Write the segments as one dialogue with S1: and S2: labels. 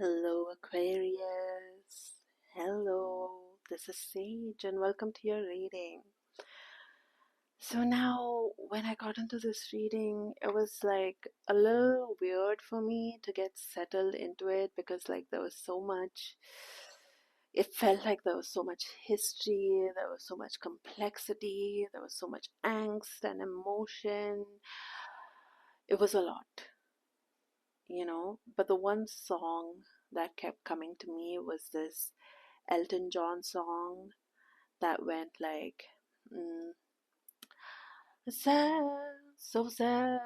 S1: Hello, Aquarius. Hello, this is Sage, and welcome to your reading. So, now when I got into this reading, it was like a little weird for me to get settled into it because, there was so much, it felt like there was so much history, there was so much complexity, there was so much angst and emotion. It was a lot. But the one song that kept coming to me was this Elton John song that went like, mm, sad, so sad,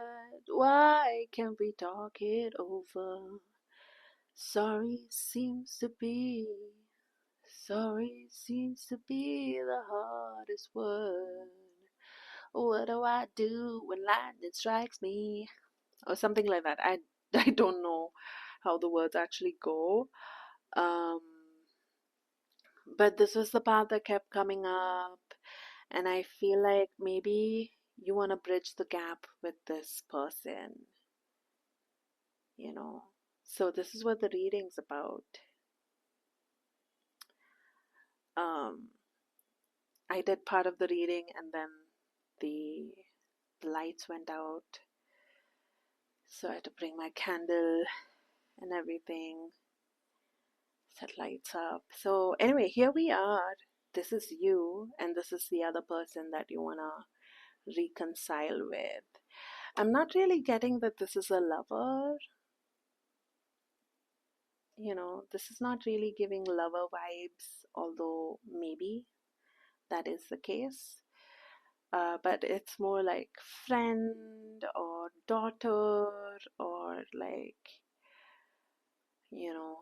S1: why can't we talk it over? Sorry seems to be, sorry seems to be the hardest word. What do I do when lightning strikes me? Or something like that. I don't know how the words actually go. Um, but this was the part that kept coming up, and I feel like maybe you want to bridge the gap with this person, you know. So this is what the reading's about. Um, I did part of the reading, and then the, the lights went out, so I had to bring my candle and everything, set lights up. So anyway, here we are. This is you, and this is the other person that you wanna reconcile with. I'm not really getting that this is a lover. This is not really giving lover vibes, although maybe that is the case. But it's more like friend or daughter or you know,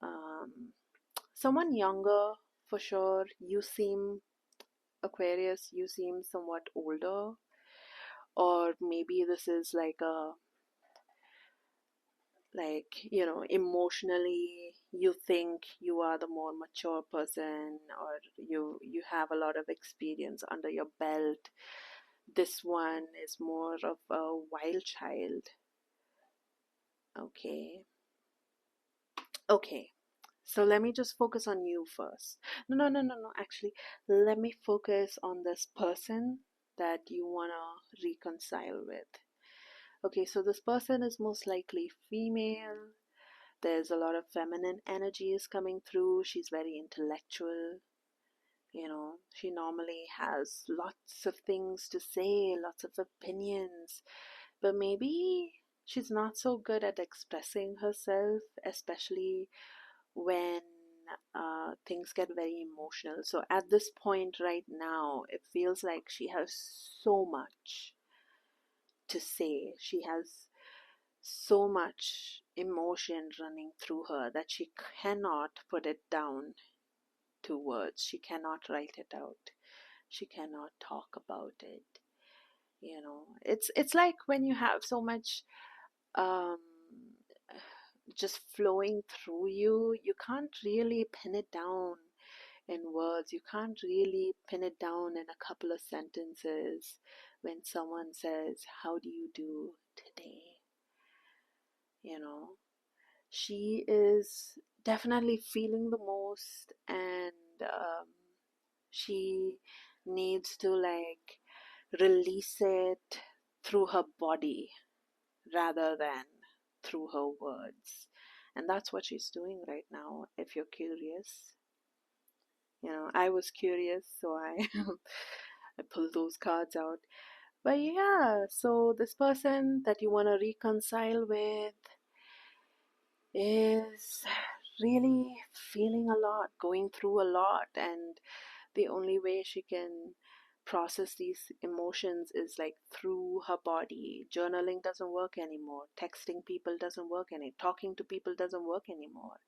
S1: um, someone younger for sure. You seem, Aquarius, you seem somewhat older, or maybe this is emotionally you think you are the more mature person, or you have a lot of experience under your belt. This one is more of a wild child. Okay, so let me just focus on you first. No, actually, let me focus on this person that you want to reconcile with. Okay, so this person is most likely female. There's a lot of feminine energies coming through. She's very intellectual. She normally has lots of things to say, lots of opinions, but maybe she's not so good at expressing herself, especially when things get very emotional. So at this point right now, it feels like she has so much to say. She has so much emotion running through her that she cannot put it down to words. She cannot write it out. She cannot talk about it. It's like when you have so much um, just flowing through you, you can't really pin it down in words. You can't really pin it down in a couple of sentences when someone says, "How do you do today?" You know, she is definitely feeling the most, and she needs to release it through her body rather than through her words. And that's what she's doing right now, if you're curious. I was curious, so I I pulled those cards out. But yeah, so this person that you want to reconcile with is really feeling a lot, going through a lot, and the only way she can process these emotions is through her body. Journaling doesn't work anymore. Texting people doesn't work any. Talking to people doesn't work anymore.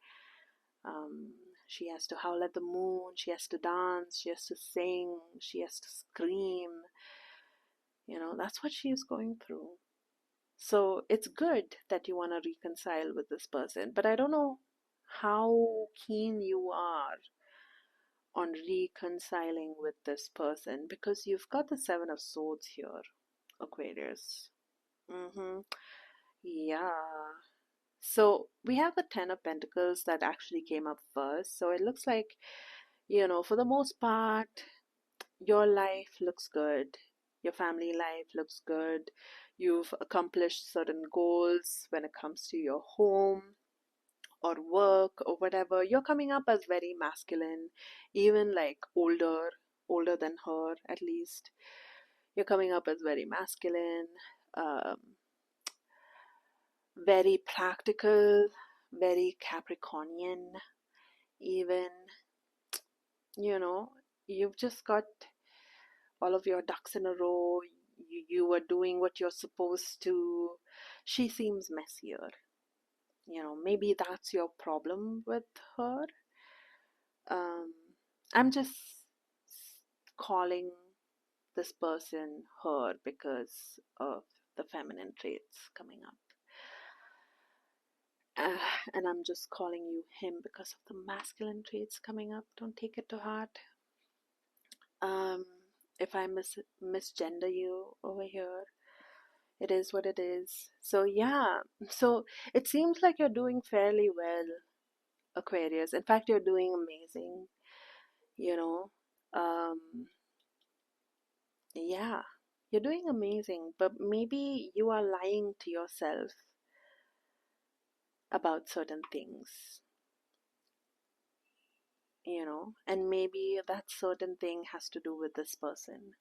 S1: Um, she has to howl at the moon. She has to dance. She has to sing. She has to scream. That's what she is going through. So it's good that you want to reconcile with this person, but I don't know how keen you are on reconciling with this person, because you've got the Seven of Swords here, Aquarius. Yeah. So we have the Ten of Pentacles that actually came up first. So it looks like, for the most part, your life looks good. Your family life looks good. You've accomplished certain goals when it comes to your home or work or whatever. You're coming up as very masculine, even like older than her at least. You're coming up as very masculine, um, very practical, very Capricornian, even, you know, you've just got all of your ducks in a row. You are doing what you're supposed to. She seems messier. Maybe that's your problem with her. Um, I'm just calling this person her because of the feminine traits coming up. Uh, and I'm just calling you him because of the masculine traits coming up. Don't take it to heart. Um, if I misgender you over here, it is what it is. So yeah, so it seems like you're doing fairly well, Aquarius. In fact, you're doing amazing. You know, um, yeah, you're doing amazing. But maybe you are lying to yourself about certain things. And maybe that certain thing has to do with this person.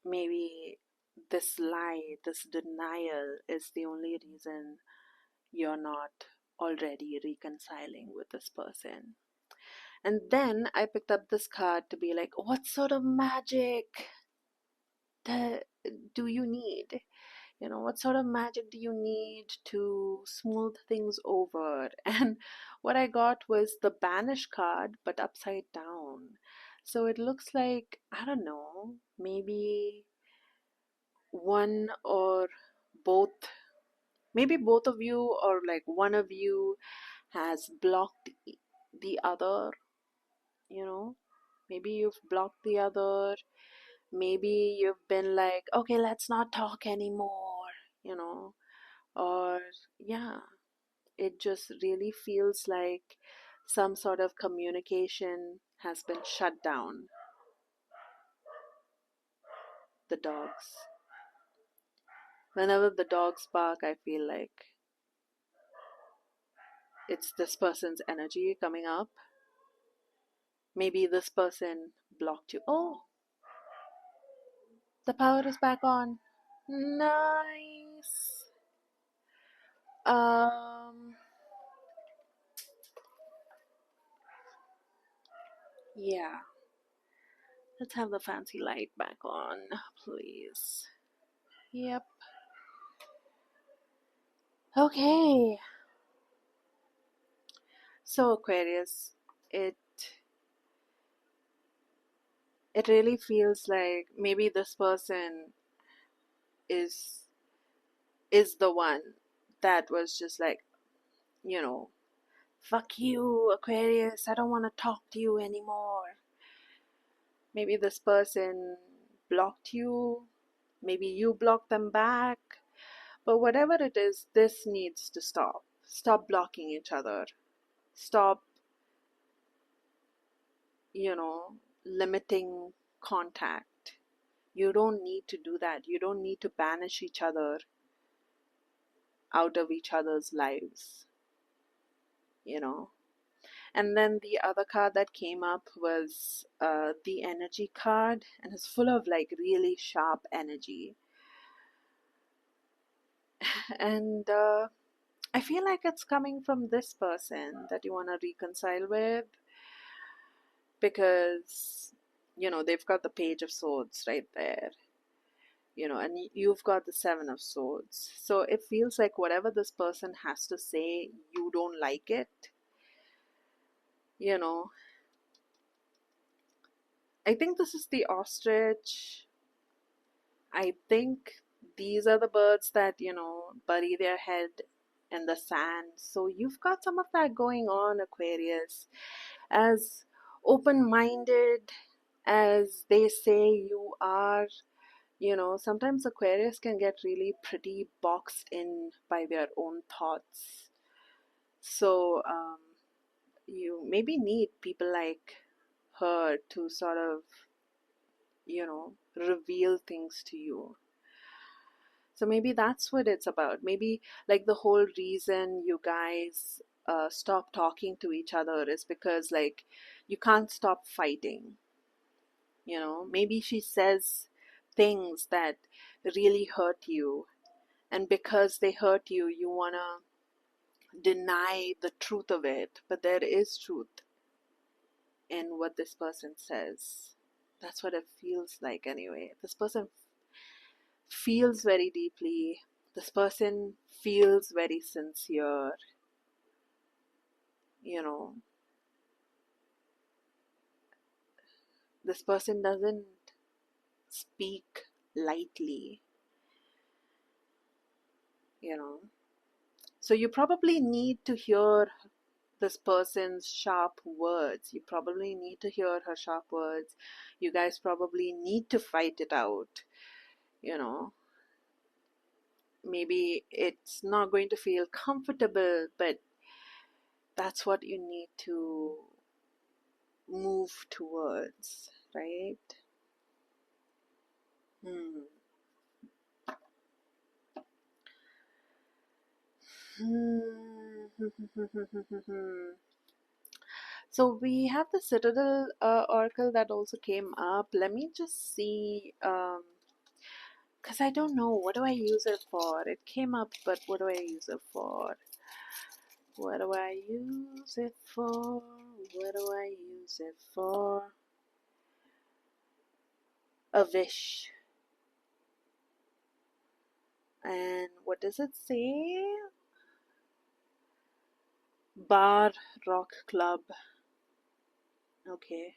S1: Maybe this lie, this denial is the only reason you're not already reconciling with this person. And then I picked up this card to be like, what sort of magic do you need? What sort of magic do you need to smooth things over? And what I got was the Banish card, but upside down. So it looks like, I don't know, maybe one or both, maybe both of you, or like one of you has blocked the other, you know. Maybe you've blocked the other. Maybe you've been like, okay, let's not talk anymore, you know. Or, yeah, it just really feels like some sort of communication has been shut down. The dogs. Whenever the dogs bark, I feel like it's this person's energy coming up. Maybe this person blocked you. Oh, the power is back on. Nice. Um, yeah. Let's have the fancy light back on, please. Yep. Okay. So Aquarius, it it really feels like maybe this person is is the one that was just like, you know, fuck you, Aquarius, I don't want to talk to you anymore. Maybe this person blocked you, maybe you blocked them back, but whatever it is, this needs to stop. Stop blocking each other. Stop, limiting contact. You don't need to do that. You don't need to banish each other out of each other's lives, you know. And then the other card that came up was the energy card, and it's full of like really sharp energy. And I feel like it's coming from this person that you want to reconcile with, because they've got the Page of Swords right there, and you've got the Seven of Swords. So it feels like whatever this person has to say, you don't like it. you know I think this is the ostrich. I think these are the birds that bury their head in the sand. So you've got some of that going on, Aquarius. As open-minded as they say you are, Sometimes Aquarius can get really pretty boxed in by their own thoughts. So, you maybe need people like her to sort of, reveal things to you. So maybe that's what it's about. Maybe like the whole reason you guys stop talking to each other is because like you can't stop fighting. Maybe she says things that really hurt you, and because they hurt you, you want to deny the truth of it, but there is truth in what this person says. That's what it feels like anyway. This person feels very deeply. This person feels very sincere. You know, this person doesn't speak lightly, you know. So you probably need to hear this person's sharp words. You probably need to hear her sharp words. You guys probably need to fight it out, you know. Maybe it's not going to feel comfortable, but that's what you need to move towards, right? Hmm. So we have the Citadel Oracle that also came up. Let me just see, because I don't know, what do I use it for? It came up, but what do I use it for? What do I use it for? What do I use it for? A wish. And what does it say? Bar Rock Club. Okay.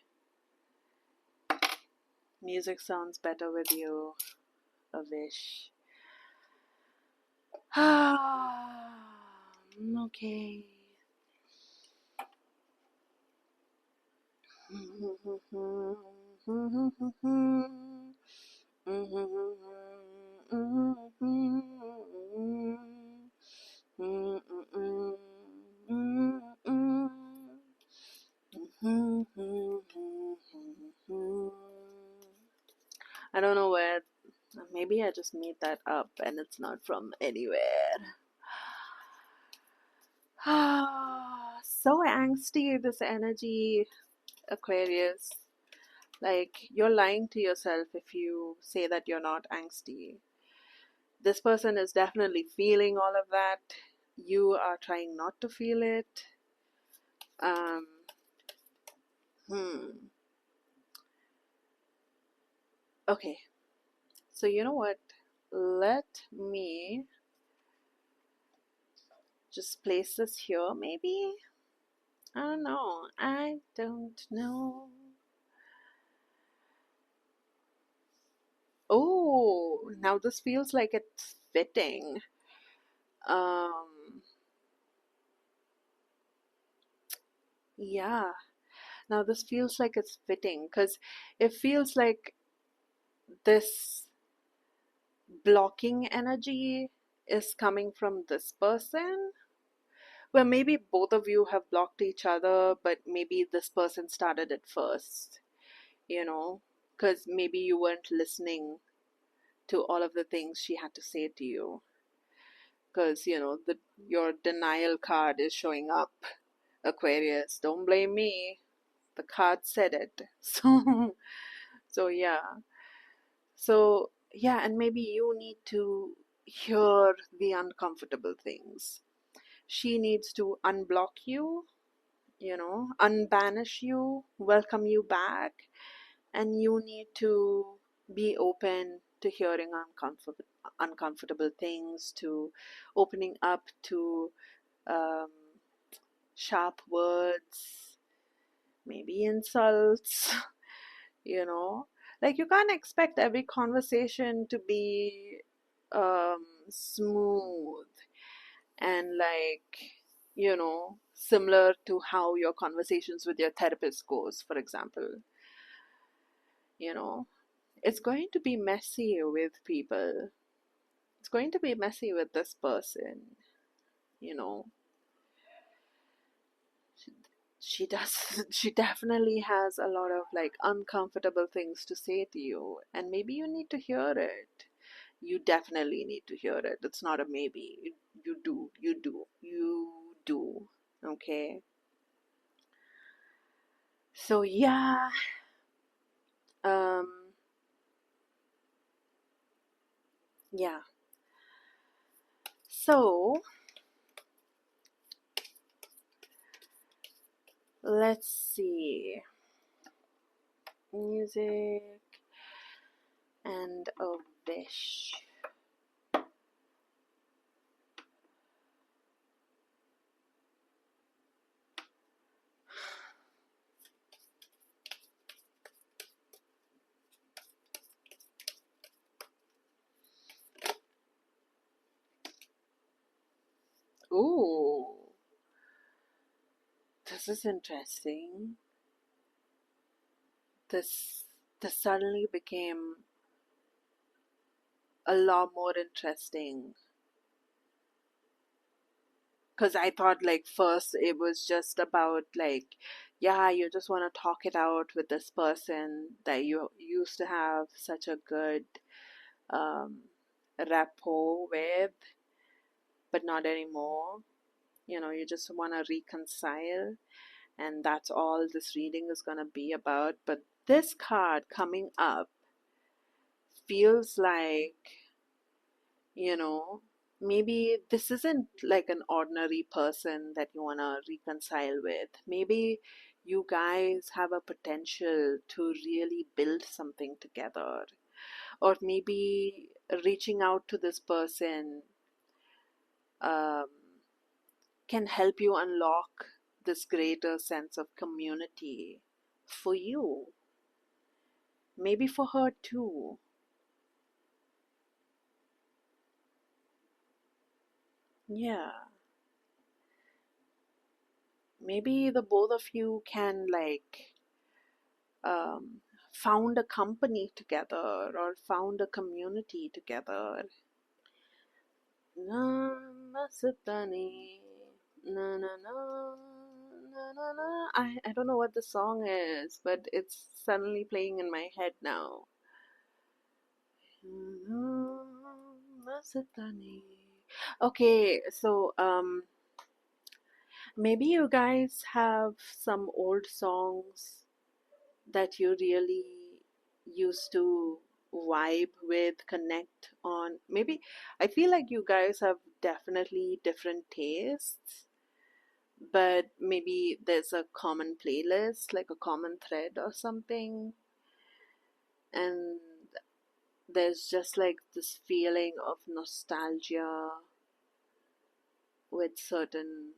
S1: Music sounds better with you. A wish. Okay. I don't know where. Maybe I just made that up and it's not from anywhere. So angsty, this energy, Aquarius. Like, you're lying to yourself if you say that you're not angsty. This person is definitely feeling all of that. You are trying not to feel it. Um, hmm. Okay. So, you know what? Let me just place this here, maybe? I don't know. I don't know. Oh, now this feels like it's fitting. Um, yeah. Now this feels like it's fitting because it feels like this blocking energy is coming from this person. Well, maybe both of you have blocked each other, but maybe this person started it first, you know, because maybe you weren't listening to all of the things she had to say to you. Because, your denial card is showing up. Aquarius, don't blame me. The card said it. So yeah. So, yeah, and maybe you need to hear the uncomfortable things. She needs to unblock you, unbanish you, welcome you back, and you need to be open to hearing uncomfortable things, to opening up to um, sharp words, maybe insults, you know. Like, you can't expect every conversation to be smooth and, like, similar to how your conversations with your therapist goes, for example. You know, It's going to be messy with people. It's going to be messy with this person, you know. She, she does, she definitely has a lot of like uncomfortable things to say to you, and maybe you need to hear it. You definitely need to hear it. It's not a maybe. You do, you do, you do. Okay. So yeah, um, yeah. So let's see. Music and a wish. Ooh, this is interesting. This this suddenly became a lot more interesting because I thought like first it was just about like, yeah, you just want to talk it out with this person that you used to have such a good um, rapport with, but not anymore. You know, you just want to reconcile, and that's all this reading is going to be about. But this card coming up feels like, you know, maybe this isn't like an ordinary person that you want to reconcile with. Maybe you guys have a potential to really build something together, or maybe reaching out to this person um, can help you unlock this greater sense of community for you, maybe for her too. Yeah, maybe the both of you can like um, found a company together or found a community together. Na Masatani, na na na na na na. I don't know what the song is, but it's suddenly playing in my head now. Masatani. Okay, so maybe you guys have some old songs that you really used to vibe with, connect on. Maybe I feel like you guys have definitely different tastes, but maybe there's a common playlist, like a common thread or something, and there's just like this feeling of nostalgia with certain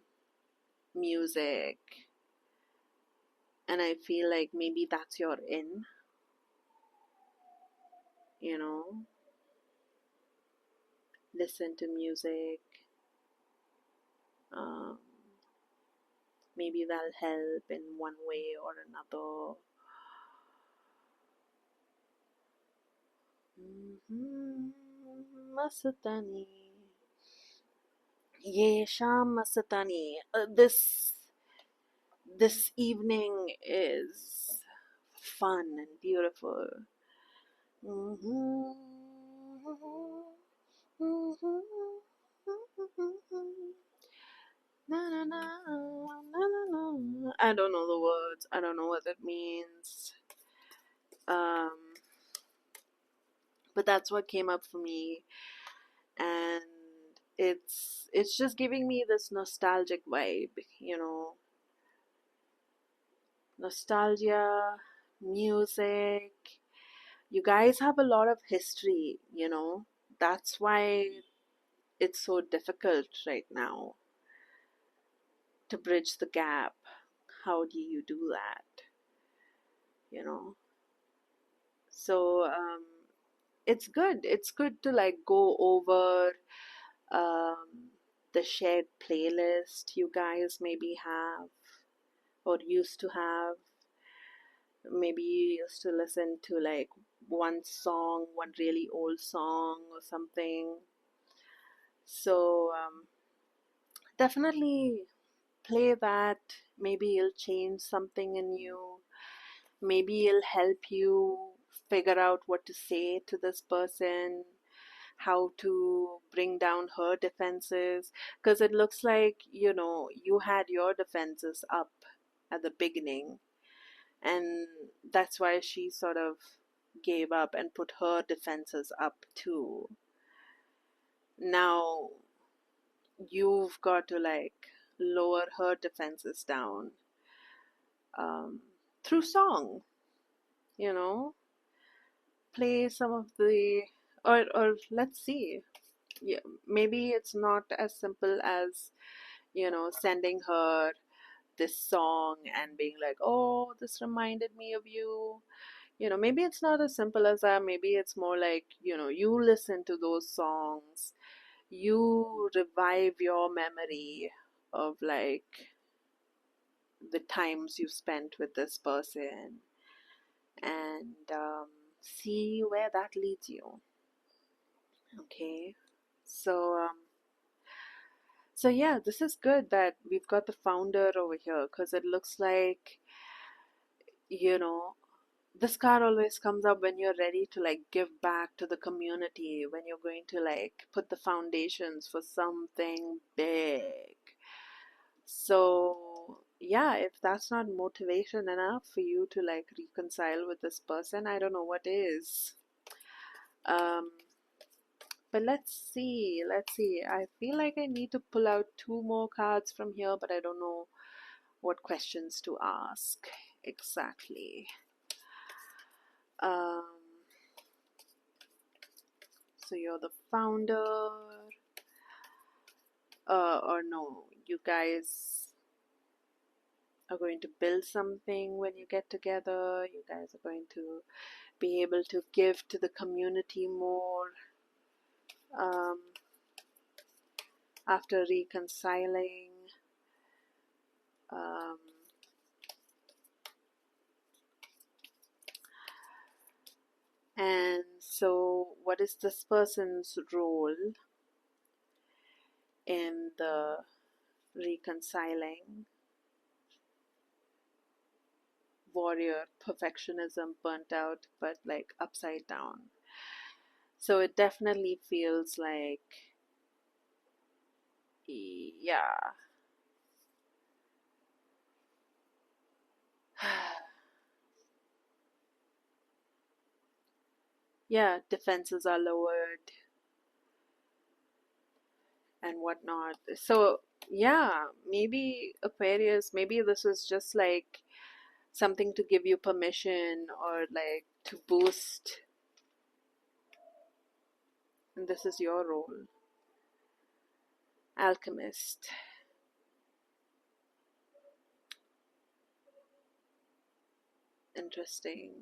S1: music, and I feel like maybe that's your in, you know, listen to music. Um, Maybe that'll help in one way or another. Masatani. Ye Sham Masatani. This evening is fun and beautiful. Mhm. Na, na, na, na, na, na. I don't know the words. I don't know what it means. Um, but that's what came up for me, and it's just giving me this nostalgic vibe, you know, nostalgia, music. You guys have a lot of history, you know. That's why it's so difficult right now to bridge the gap. How do you do that, you know? So it's good to like go over um, the shared playlist you guys maybe have or used to have. Maybe you used to listen to like one song, one really old song or something. So definitely play that. Maybe it'll change something in you. Maybe it'll help you figure out what to say to this person, how to bring down her defenses. Because it looks like, you had your defenses up at the beginning, and that's why she sort of gave up and put her defenses up too. Now you've got to like lower her defenses down, um, through song, you know, play some of the, or let's see, yeah, maybe it's not as simple as, sending her this song and being like, oh, this reminded me of you. Maybe it's not as simple as that. Maybe it's more like, you listen to those songs, you revive your memory of like the times you spent with this person, and see where that leads you. Okay, so yeah, this is good that we've got the founder over here, because it looks like, you know this card always comes up when you're ready to like give back to the community, when you're going to like put the foundations for something big. So yeah, if that's not motivation enough for you to like reconcile with this person, I don't know what is. um but let's see, I feel like I need to pull out two more cards from here, but I don't know what questions to ask exactly. um so you're the founder, or no, you guys are going to build something when you get together. You guys are going to be able to give to the community more, um, after reconciling. Um, and so, what is this person's role in the reconciling? Warrior, perfectionism, burnt out, but like upside down. So it definitely feels like, yeah. Yeah, defenses are lowered and whatnot. So, yeah, maybe Aquarius, maybe this is just like something to give you permission, or like to boost. And this is your role. Alchemist. Interesting.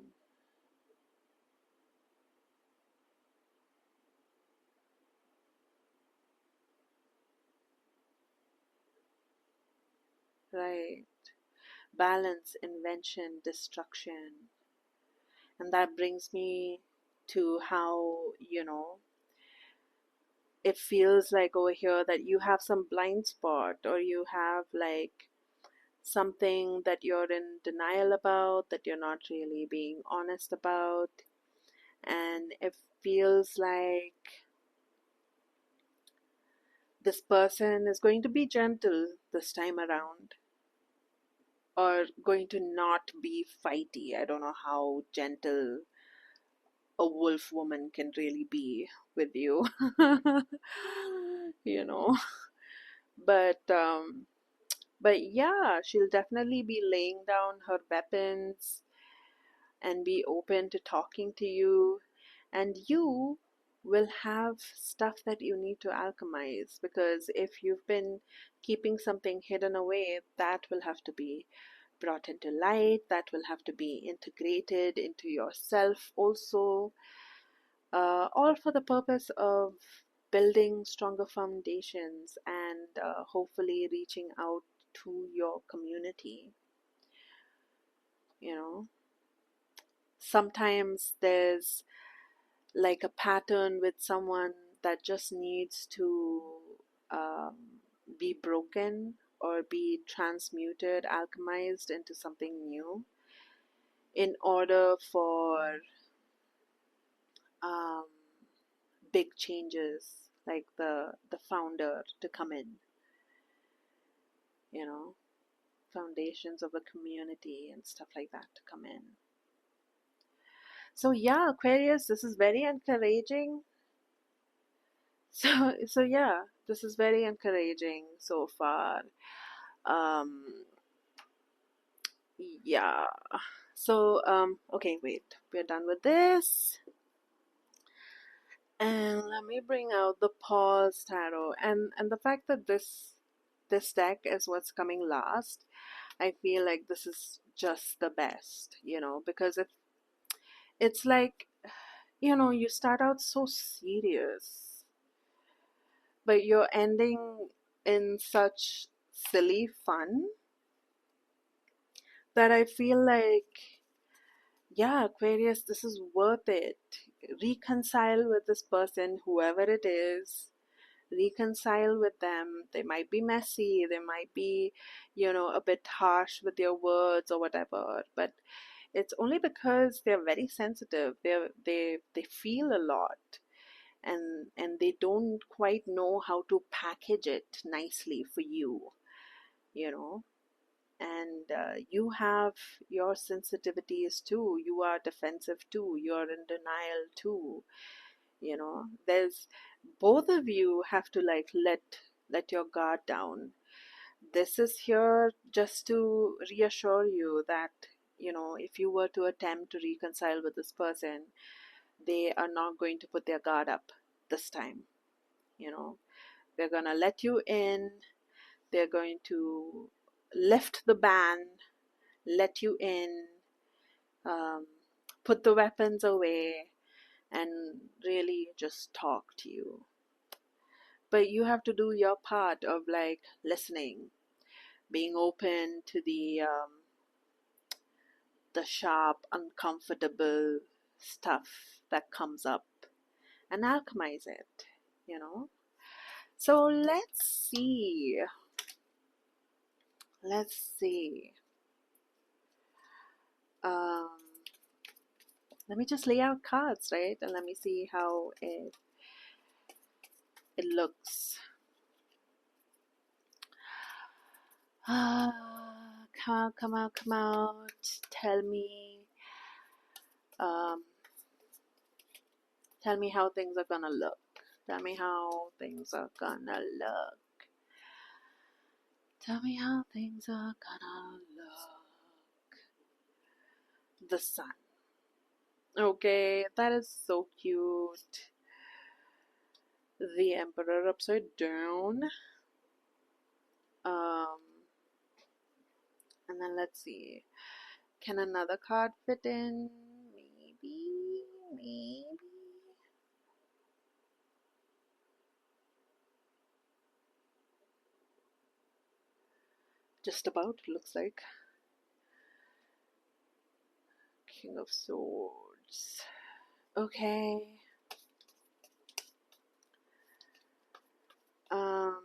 S1: Right. Balance, invention, destruction. And that brings me to how, it feels like over here that you have some blind spot, or you have like something that you're in denial about, that you're not really being honest about. And it feels like this person is going to be gentle this time around, or going to not be fighty. I don't know how gentle a wolf woman can really be with you. you know but yeah, she'll definitely be laying down her weapons and be open to talking to you, and you will have stuff that you need to alchemize, because if you've been keeping something hidden away, that will have to be brought into light, that will have to be integrated into yourself also, all for the purpose of building stronger foundations, and hopefully reaching out to your community, you know Sometimes there's like a pattern with someone that just needs to um, be broken or be transmuted, alchemized into something new in order for um, big changes like the founder to come in, you know, foundations of a community and stuff like that to come in. So yeah, Aquarius, this is very encouraging. So yeah, this is very encouraging so far. Um, yeah. So okay, wait, we're done with this. And let me bring out the Pause Tarot. And the fact that this deck is what's coming last, I feel like this is just the best, because it's like, you start out so serious, but you're ending in such silly fun that I feel like, yeah, Aquarius, this is worth it. Reconcile with this person, whoever it is. Reconcile with them. They might be messy, they might be, a bit harsh with your words or whatever, but it's only because they're very sensitive. They feel a lot, and they don't quite know how to package it nicely for you, you know. And you have your sensitivities too. You are defensive too. You're in denial too. There's both of you have to like let your guard down. This is here just to reassure you that if you were to attempt to reconcile with this person, they are not going to put their guard up this time. They're gonna let you in. They're going to lift the ban, let you in, um, put the weapons away, and really just talk to you. But you have to do your part of like listening, being open to the sharp, uncomfortable stuff that comes up, and alchemize it, you know. So let's see. Let's see. Um, Let me just lay out cards, right? And let me see how it looks. Come out, come out, come out. Tell me, um, tell me how things are gonna look. Tell me how things are gonna look. Tell me how things are gonna look. The sun. Okay, that is so cute. The Emperor upside down. Um, and then let's see. Can another card fit in? Maybe. Just about, looks like. King of Swords. Okay. Um,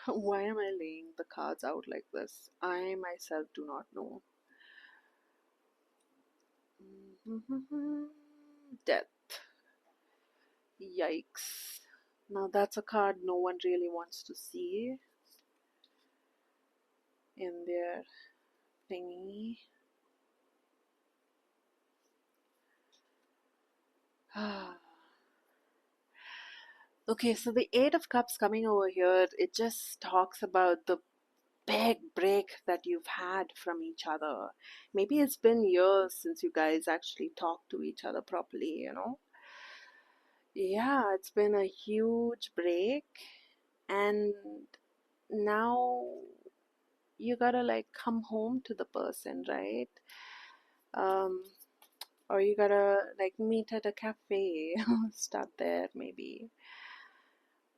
S1: why am I laying the cards out like this? I myself do not know. Death. Yikes. Now that's a card no one really wants to see in their thingy. Okay, so the Eight of Cups coming over here, it just talks about the big break that you've had from each other. Maybe it's been years since you guys actually talked to each other properly. Yeah, it's been a huge break, and now you gotta like come home to the person, right? Um, or you gotta like meet at a cafe, start there maybe.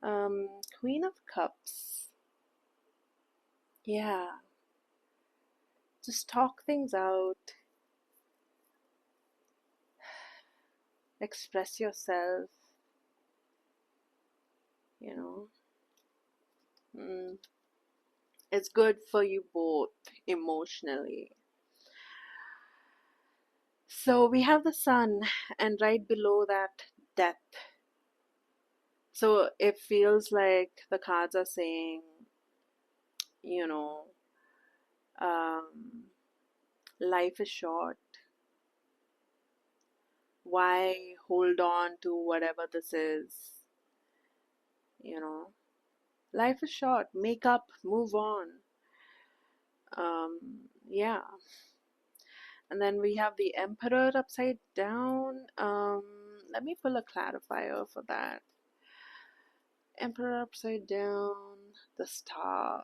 S1: Queen of Cups. Yeah, just talk things out, express yourself, you know. Mm, it's good for you both emotionally. So we have the sun, and right below that, death. So it feels like the cards are saying, you know, um, life is short. Why hold on to whatever this is? You know, life is short. Make up, move on. Yeah. And then we have the Emperor upside down. Let me pull a clarifier for that. Emperor upside down, the Star.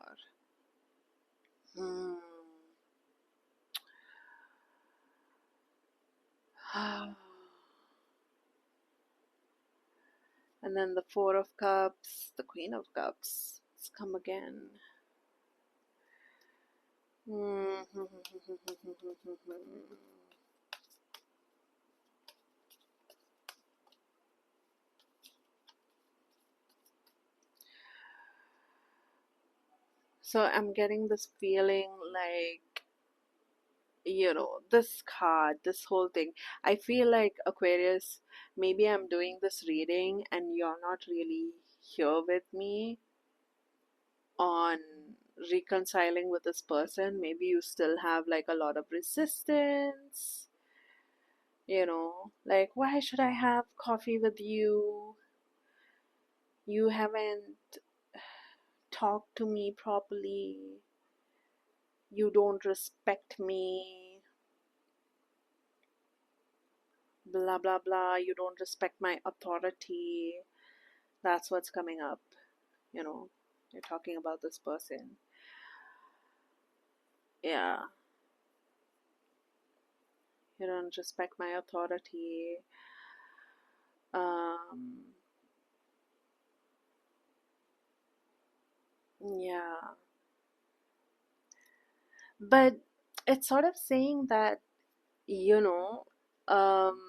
S1: Hmm. And then the Four of Cups, the Queen of Cups. Let's come again. So I'm getting this feeling like, this card, this whole thing. I feel like, Aquarius, maybe I'm doing this reading and you're not really here with me on reconciling with this person. Maybe you still have like a lot of resistance, like, why should I have coffee with you? You haven't talked to me properly. You don't respect me. Blah, blah, blah. You don't respect my authority. That's what's coming up. You're talking about this person. Yeah. You don't respect my authority. Um, yeah. But it's sort of saying that, you know, um,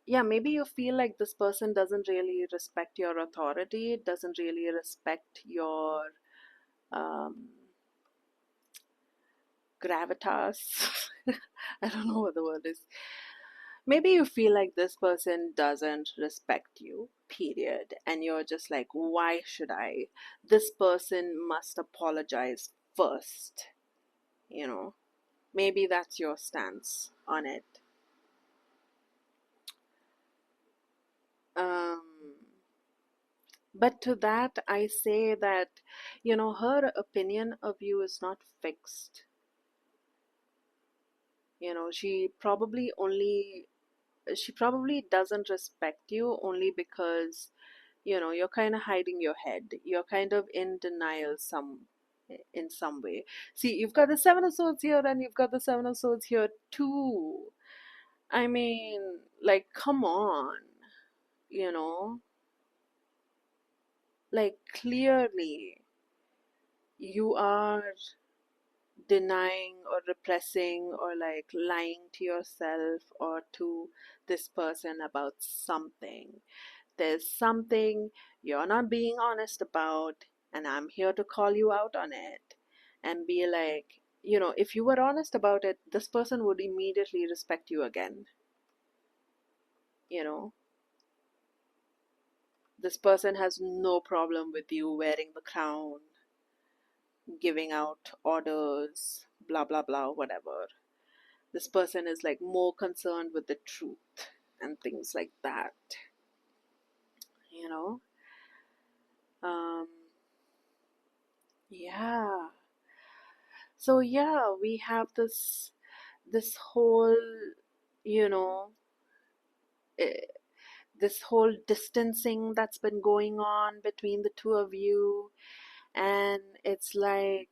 S1: yeah, maybe you feel like this person doesn't really respect your authority, doesn't really respect your um, gravitas. I don't know what the word is. Maybe you feel like this person doesn't respect you, period. And you're just like, why should I? This person must apologize first, you know. Maybe that's your stance on it. Um, but to that, I say that, her opinion of you is not fixed. She probably doesn't respect you only because, you're kind of hiding your head. You're kind of in denial in some way. See, you've got the Seven of Swords here and you've got the Seven of Swords here too. I mean, like, come on, you know, like, clearly you are denying or repressing or like lying to yourself or to this person about something. There's something you're not being honest about, and I'm here to call you out on it and be like, if you were honest about it, this person would immediately respect you again. You know, this person has no problem with you wearing the crown, giving out orders, blah, blah, blah, whatever. This person is like more concerned with the truth and things like that, you know? Um, yeah. So yeah, we have this whole, you know, eh, this whole distancing that's been going on between the two of you, and it's like,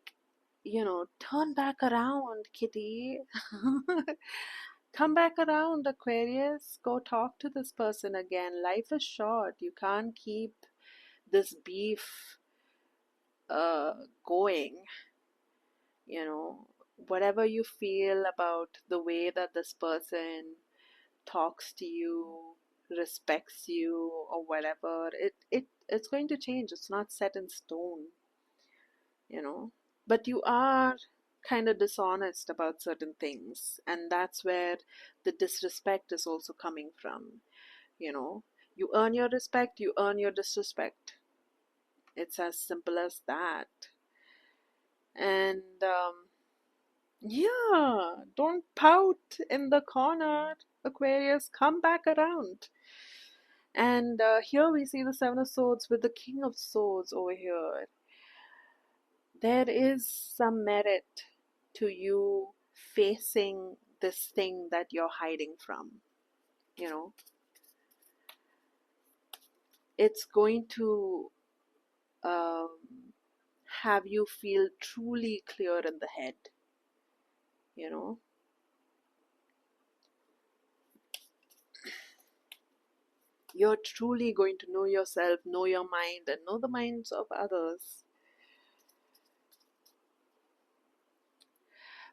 S1: turn back around, kitty. Come back around, Aquarius. Go talk to this person again. Life is short. You can't keep this beef, uh, going, whatever you feel about the way that this person talks to you, respects you, or whatever, it's going to change. It's not set in stone, you know. But you are kind of dishonest about certain things, and that's where the disrespect is also coming from, you know. You earn your respect, you earn your disrespect. It's as simple as that. And yeah, don't pout in the corner, Aquarius. Come back around. And here we see the Seven of Swords with the King of Swords over here. There is some merit to you facing this thing that you're hiding from. You know, it's going to um, have you feel truly clear in the head. You know, you're truly going to know yourself, know your mind, and know the minds of others.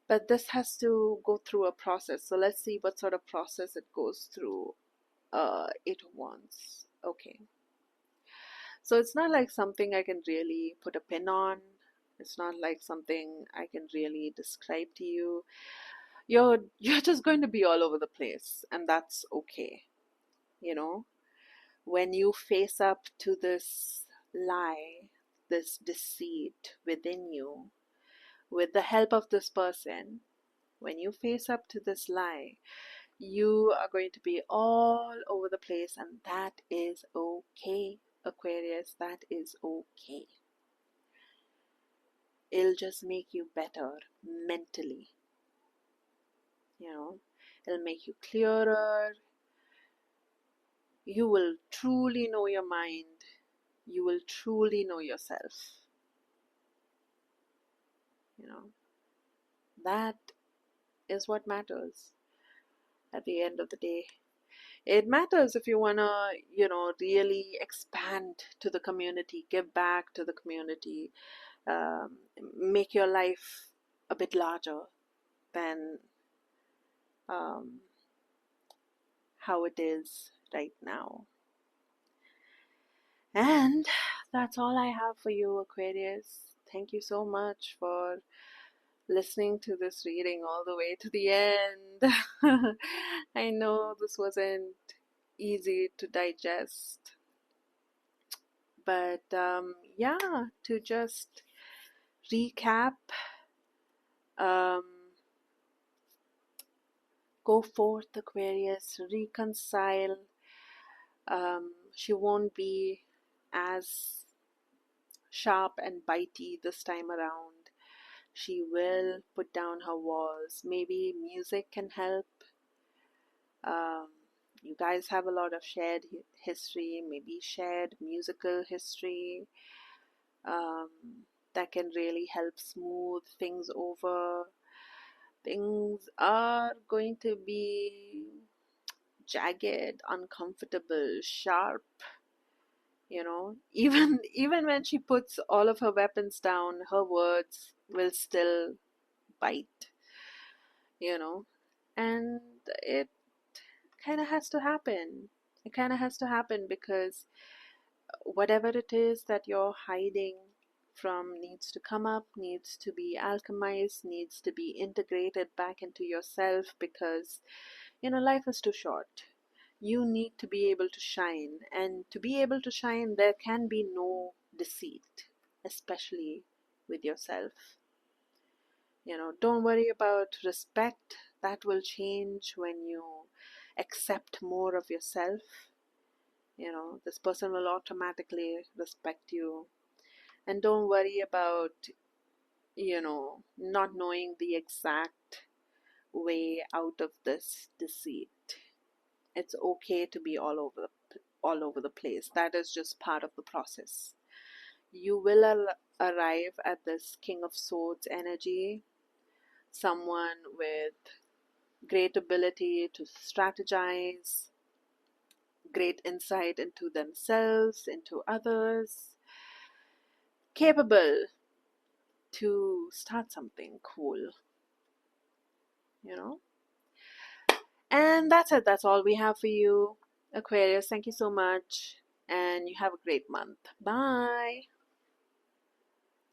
S1: But this has to go through a process. So let's see what sort of process it goes through. It wants. Okay. So it's not like something I can really put a pin on. It's not like something I can really describe to you. You're just going to be all over the place, and that's okay. You know, when you face up to this lie, this deceit within you, with the help of this person, when you face up to this lie, you are going to be all over the place, and that is okay, Aquarius. That is okay. It'll just make you better mentally. It'll make you clearer. You will truly know your mind. You will truly know yourself. That is what matters at the end of the day. It matters if you want to, really expand to the community, give back to the community, um, make your life a bit larger than how it is right now. And that's all I have for you, Aquarius. Thank you so much for listening to this reading all the way to the end. I know this wasn't easy to digest, but yeah, to just recap, um, go forth, Aquarius, reconcile. She won't be as sharp and bitey this time around. She will put down her walls. Maybe music can help. Um, you guys have a lot of shared history, maybe shared musical history, um, that can really help smooth things over. Things are going to be jagged, uncomfortable, sharp. Even when she puts all of her weapons down, her words will still bite. you know and it kind of has to happen. It kind of has to happen because whatever it is that you're hiding from needs to come up, needs to be alchemized, needs to be integrated back into yourself, because life is too short. You need to be able to shine, and to be able to shine there can be no deceit, especially with yourself. Don't worry about respect. That will change when you accept more of yourself. This person will automatically respect you. And don't worry about, not knowing the exact way out of this deceit. It's okay to be all over the place. That is just part of the process. You will arrive at this King of Swords energy, someone with great ability to strategize, great insight into themselves, into others, capable to start something cool, you know? And that's it. That's all we have for you, Aquarius. Thank you so much. And you have a great month. Bye.